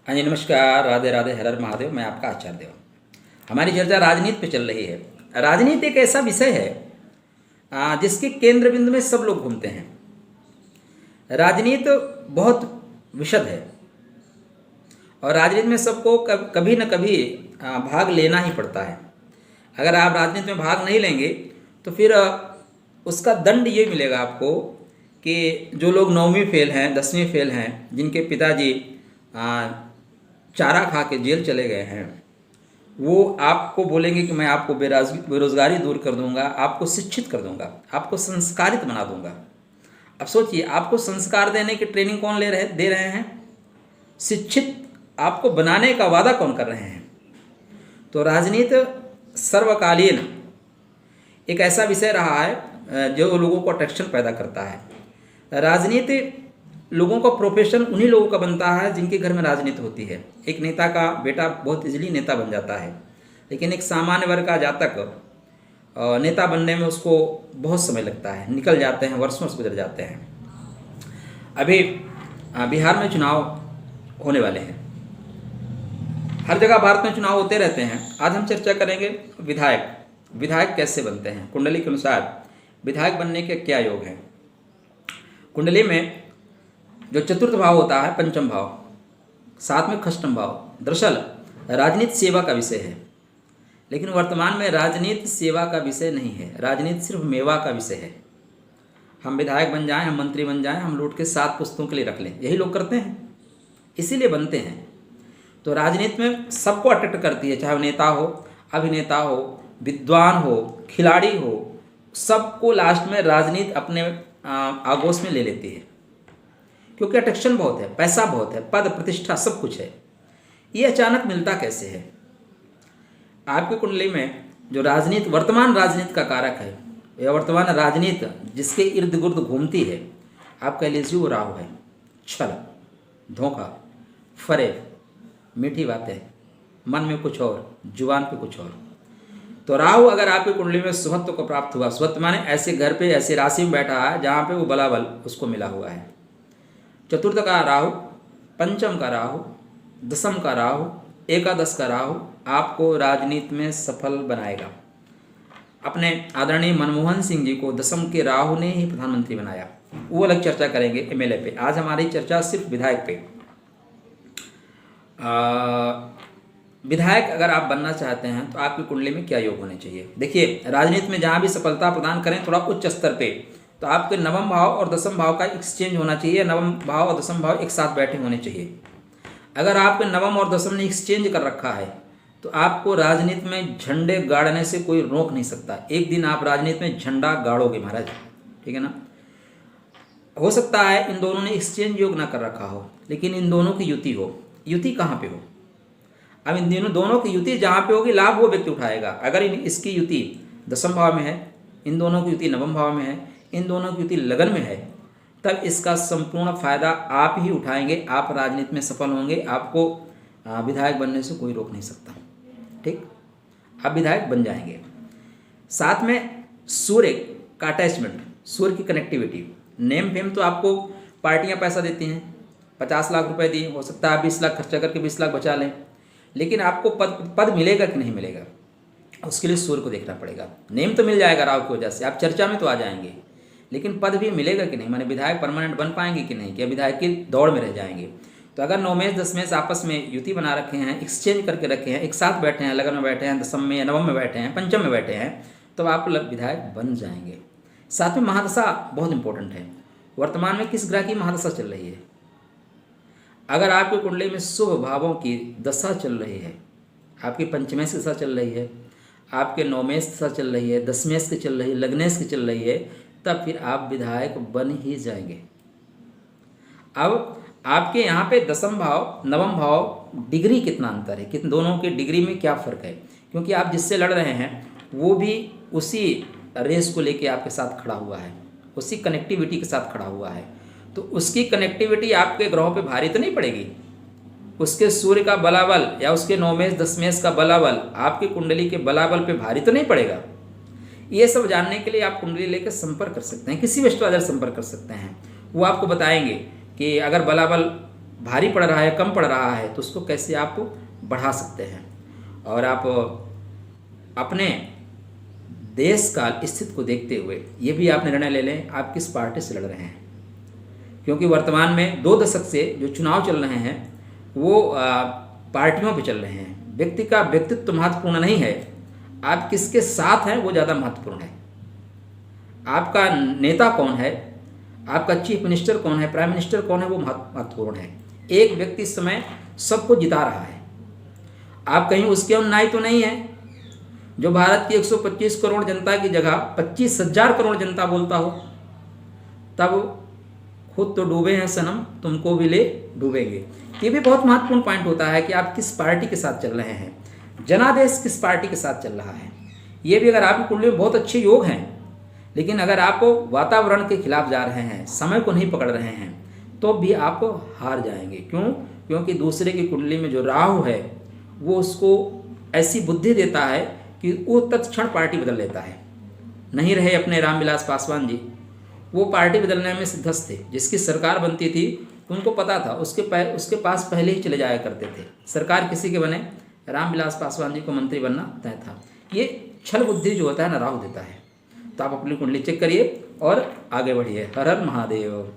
हाँ जी, नमस्कार, राधे राधे, हर हर महादेव। मैं आपका आचार्य देव। हमारी चर्चा राजनीति पे चल रही है। राजनीति एक ऐसा विषय है जिसके केंद्र बिंदु में सब लोग घूमते हैं। राजनीति बहुत विशद है और राजनीति में सबको कभी न कभी भाग लेना ही पड़ता है। अगर आप राजनीति में भाग नहीं लेंगे तो फिर उसका दंड ये मिलेगा आपको कि जो लोग 9वीं फेल हैं, 10वीं फेल हैं, जिनके पिताजी चारा खा के जेल चले गए हैं, वो आपको बोलेंगे कि मैं आपको बेरोजगारी दूर कर दूंगा, आपको शिक्षित कर दूंगा, आपको संस्कारित बना दूंगा। अब सोचिए, आपको संस्कार देने की ट्रेनिंग कौन दे रहे हैं? शिक्षित आपको बनाने का वादा कौन कर रहे हैं? तो राजनीति सर्वकालीन एक ऐसा विषय रहा है जो लोगों को अट्रैक्शन पैदा करता है। राजनीति लोगों का प्रोफेशन उन्हीं लोगों का बनता है जिनके घर में राजनीति होती है। एक नेता का बेटा बहुत इजीली नेता बन जाता है, लेकिन एक सामान्य वर्ग का जातक नेता बनने में उसको बहुत समय लगता है, निकल जाते हैं, वर्षों से गुजर जाते हैं। अभी बिहार में चुनाव होने वाले हैं। हर जगह भारत में चुनाव होते रहते हैं। आज हम चर्चा करेंगे विधायक कैसे बनते हैं। कुंडली के अनुसार विधायक बनने के क्या योग हैं। कुंडली में जो चतुर्थ भाव होता है, पंचम भाव, साथ में षष्ठम भाव, दरअसल राजनीति सेवा का विषय है। लेकिन वर्तमान में राजनीति सेवा का विषय नहीं है, राजनीति सिर्फ मेवा का विषय है। हम विधायक बन जाएं, हम मंत्री बन जाएं, हम लूट के 7 पुस्तों के लिए रख लें, यही लोग करते हैं, इसीलिए बनते हैं। तो राजनीति में सबको अट्रैक्ट करती है, चाहे वो नेता हो, अभिनेता हो, विद्वान हो, खिलाड़ी हो, सबको लास्ट में राजनीति अपने आगोश में ले लेती है, क्योंकि अट्रैक्शन बहुत है, पैसा बहुत है, पद प्रतिष्ठा सब कुछ है। ये अचानक मिलता कैसे है? आपकी कुंडली में जो राजनीति, वर्तमान राजनीति का कारक है, या वर्तमान राजनीति जिसके इर्द गिर्द घूमती है, आप कह लीजिए वो राहु है। छल, धोखा, फरेब, मीठी बातें, मन में कुछ और, जुबान पे कुछ और। तो राहु अगर आपकी कुंडली में सुहत्व को प्राप्त हुआ, सुहत्व माने ऐसे घर पे, ऐसी राशि में बैठा है जहाँ पे वो बलाबल उसको मिला हुआ है। चतुर्थ का राहु, पंचम का राहु, दसम का राहु, एकादश का राहु आपको राजनीति में सफल बनाएगा। अपने आदरणीय मनमोहन सिंह जी को दसम के राहु ने ही प्रधानमंत्री बनाया। वो अलग चर्चा करेंगे एमएलए पे। आज हमारी चर्चा सिर्फ विधायक पे। विधायक अगर आप बनना चाहते हैं तो आपकी कुंडली में क्या योग होने चाहिए? देखिए, राजनीति में जहाँ भी सफलता प्रदान करें थोड़ा उच्च स्तर पे, तो आपके नवम भाव और दसम भाव का एक्सचेंज होना चाहिए। नवम भाव और दसम भाव एक साथ बैठे होने चाहिए। अगर आपके नवम और दसम ने एक्सचेंज कर रखा है तो आपको राजनीति में झंडे गाड़ने से कोई रोक नहीं सकता। एक दिन आप राजनीति में झंडा गाड़ोगे महाराज, ठीक है ना। हो सकता है इन दोनों ने एक्सचेंज योग ना कर रखा हो, लेकिन इन दोनों की युति हो। युति कहाँ पे हो? अब इन दोनों की युति जहाँ पे होगी, लाभ वो व्यक्ति उठाएगा। अगर इसकी युति दसम भाव में है, इन दोनों की युति नवम भाव में है, इन दोनों की युति लगन में है, तब इसका संपूर्ण फायदा आप ही उठाएंगे। आप राजनीति में सफल होंगे, आपको विधायक बनने से कोई रोक नहीं सकता। ठीक, आप विधायक बन जाएंगे। साथ में सूर्य का अटैचमेंट, सूर्य की कनेक्टिविटी, नेम फेम तो आपको पार्टियां पैसा देती हैं। 50 लाख रुपए दिए, हो सकता है आप 20 लाख खर्चा करके 20 लाख बचा लें, लेकिन आपको पद मिलेगा कि नहीं मिलेगा, उसके लिए सूर्य को देखना पड़ेगा। नेम तो मिल जाएगा राहु की वजह से, आप चर्चा में तो आ जाएंगे, लेकिन पद भी मिलेगा कि नहीं, माने विधायक परमानेंट बन पाएंगे कि नहीं, क्या विधायक की दौड़ में रह जाएंगे। तो अगर 9मेश 10मेश आपस में युति बना रखे हैं, एक्सचेंज करके रखे हैं, एक साथ बैठे हैं, लगन में बैठे हैं, दसम में या नवम में बैठे हैं, पंचम में बैठे हैं, तो आप विधायक बन जाएंगे। साथ में महादशा बहुत इंपॉर्टेंट है। वर्तमान में किस ग्रह की महादशा चल रही है? अगर आपकी कुंडली में शुभ भावों की दशा चल रही है, आपकी पंचमेश की दशा चल रही है, आपके 9मेश दशा चल रही है, 10मेश की चल रही है, लग्नेश की चल रही है, तब फिर आप विधायक बन ही जाएंगे। अब आपके यहाँ पे दसम भाव नवम भाव डिग्री कितना अंतर है, कितने दोनों के डिग्री में क्या फ़र्क है? क्योंकि आप जिससे लड़ रहे हैं वो भी उसी रेस को लेके आपके साथ खड़ा हुआ है, उसी कनेक्टिविटी के साथ खड़ा हुआ है। तो उसकी कनेक्टिविटी आपके ग्रहों पे भारी तो नहीं पड़ेगी। उसके सूर्य का बलाबल या उसके 9मेश 10मेश का बलाबल आपकी कुंडली के बलाबल पे भारी तो नहीं पड़ेगा। ये सब जानने के लिए आप कुंडली लेकर संपर्क कर सकते हैं, किसी भी एस्ट्रोलॉजर संपर्क कर सकते हैं। वो आपको बताएंगे कि अगर बलाबल भारी पड़ रहा है, कम पड़ रहा है, तो उसको कैसे आप बढ़ा सकते हैं। और आप अपने देश का स्थिति को देखते हुए ये भी आप निर्णय ले लें आप किस पार्टी से लड़ रहे हैं, क्योंकि वर्तमान में 2 दशक से जो चुनाव चल रहे हैं वो पार्टियों पे चल रहे हैं। व्यक्ति का व्यक्तित्व महत्वपूर्ण नहीं है, आप किसके साथ हैं वो ज़्यादा महत्वपूर्ण है। आपका नेता कौन है, आपका चीफ मिनिस्टर कौन है, प्राइम मिनिस्टर कौन है, वो महत्वपूर्ण है। एक व्यक्ति इस समय सबको जिता रहा है, आप कहीं उसके अनुयायी तो नहीं है जो भारत की 125 करोड़ जनता की जगह 25,000 करोड़ जनता बोलता हो। तब खुद तो डूबे हैं सनम, तुमको भी ले डूबेंगे। ये भी बहुत महत्वपूर्ण पॉइंट होता है कि आप किस पार्टी के साथ चल रहे हैं, जनादेश किस पार्टी के साथ चल रहा है। ये भी अगर आपकी कुंडली में बहुत अच्छे योग हैं, लेकिन अगर आप वातावरण के खिलाफ जा रहे हैं, समय को नहीं पकड़ रहे हैं, तो भी आप हार जाएंगे। क्यों? क्योंकि दूसरे की कुंडली में जो राहु है वो उसको ऐसी बुद्धि देता है कि वो तत्क्षण पार्टी बदल लेता है। नहीं रहे अपने रामविलास पासवान जी, वो पार्टी बदलने में सिद्धस्त थे। जिसकी सरकार बनती थी उनको पता था, उसके पास पहले ही चले जाया करते थे। सरकार किसी के बने, रामविलास पासवान जी को मंत्री बनना तय था। ये छल बुद्धि जो होता है ना, राहु देता है। तो आप अपनी कुंडली चेक करिए और आगे बढ़िए। हर हर महादेव।